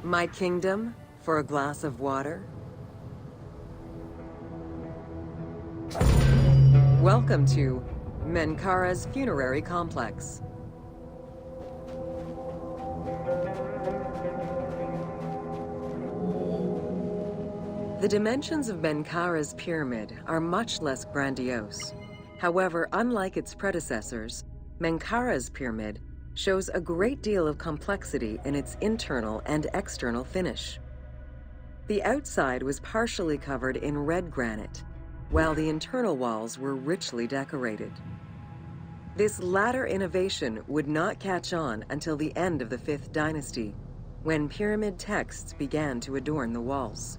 My kingdom for a glass of water? Welcome to Menkaure's Funerary Complex. The dimensions of Menkaure's pyramid are much less grandiose. However, unlike its predecessors, Menkaure's pyramid shows a great deal of complexity in its internal and external finish. The outside was partially covered in red granite, while the internal walls were richly decorated. This latter innovation would not catch on until the end of the 5th dynasty, when pyramid texts began to adorn the walls.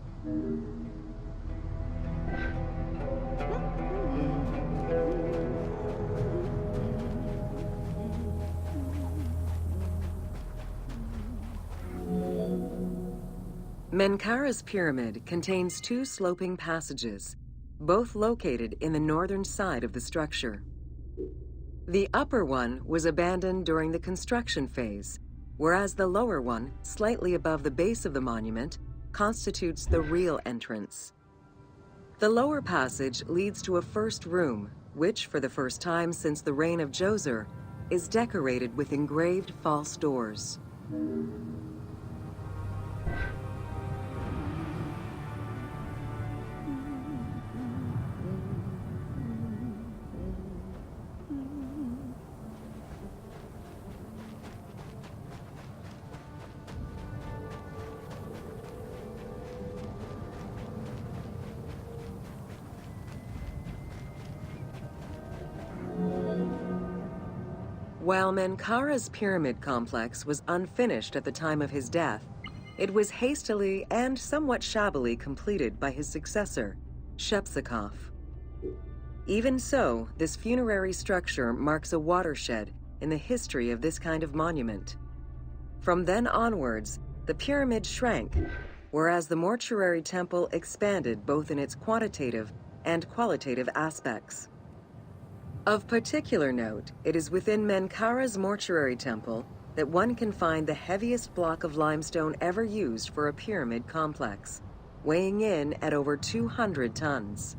Menkaure's pyramid contains 2 sloping passages, both located in the northern side of the structure. The upper one was abandoned during the construction phase, whereas the lower one, slightly above the base of the monument, constitutes the real entrance. The lower passage leads to a first room, which, for the first time since the reign of Djoser, is decorated with engraved false doors. While Menkaure's pyramid complex was unfinished at the time of his death, it was hastily and somewhat shabbily completed by his successor, Shepseskaf. Even so, this funerary structure marks a watershed in the history of this kind of monument. From then onwards, the pyramid shrank, whereas the mortuary temple expanded both in its quantitative and qualitative aspects. Of particular note, it is within Menkaure's mortuary temple that one can find the heaviest block of limestone ever used for a pyramid complex, weighing in at over 200 tons.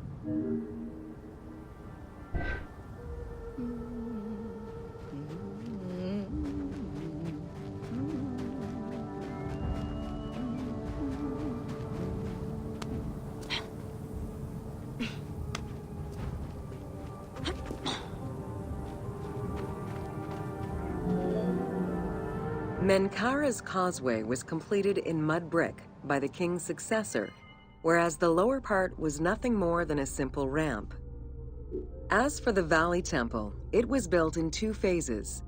Menkaure's causeway was completed in mud brick by the king's successor, whereas the lower part was nothing more than a simple ramp. As for the Valley Temple, it was built in 2 phases.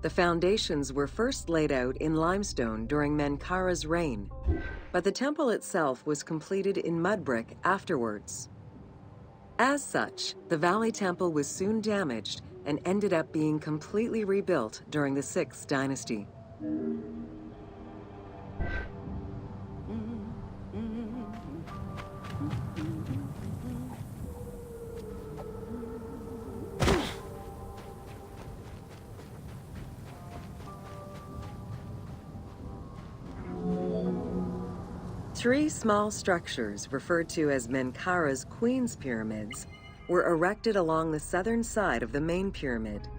The foundations were first laid out in limestone during Menkaure's reign, but the temple itself was completed in mud brick afterwards. As such, the Valley Temple was soon damaged and ended up being completely rebuilt during the 6th dynasty. Three small structures, referred to as Menkaure's Queen's Pyramids, were erected along the southern side of the main pyramid.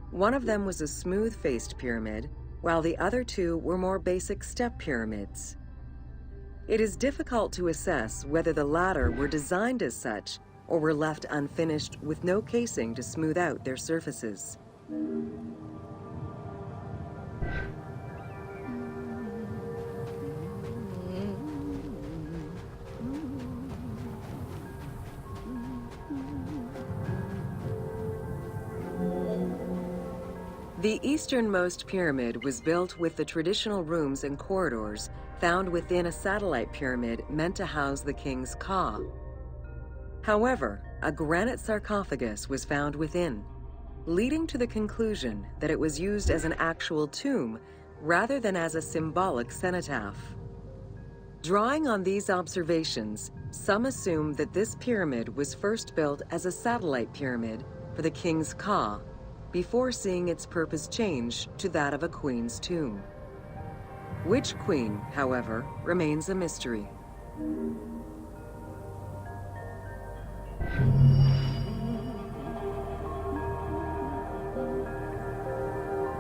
One of them was a smooth-faced pyramid, while the other 2 were more basic step pyramids. It is difficult to assess whether the latter were designed as such or were left unfinished with no casing to smooth out their surfaces. The easternmost pyramid was built with the traditional rooms and corridors found within a satellite pyramid meant to house the king's ka. However, a granite sarcophagus was found within, leading to the conclusion that it was used as an actual tomb rather than as a symbolic cenotaph. Drawing on these observations, some assume that this pyramid was first built as a satellite pyramid for the king's ka, before seeing its purpose change to that of a queen's tomb. Which queen, however, remains a mystery.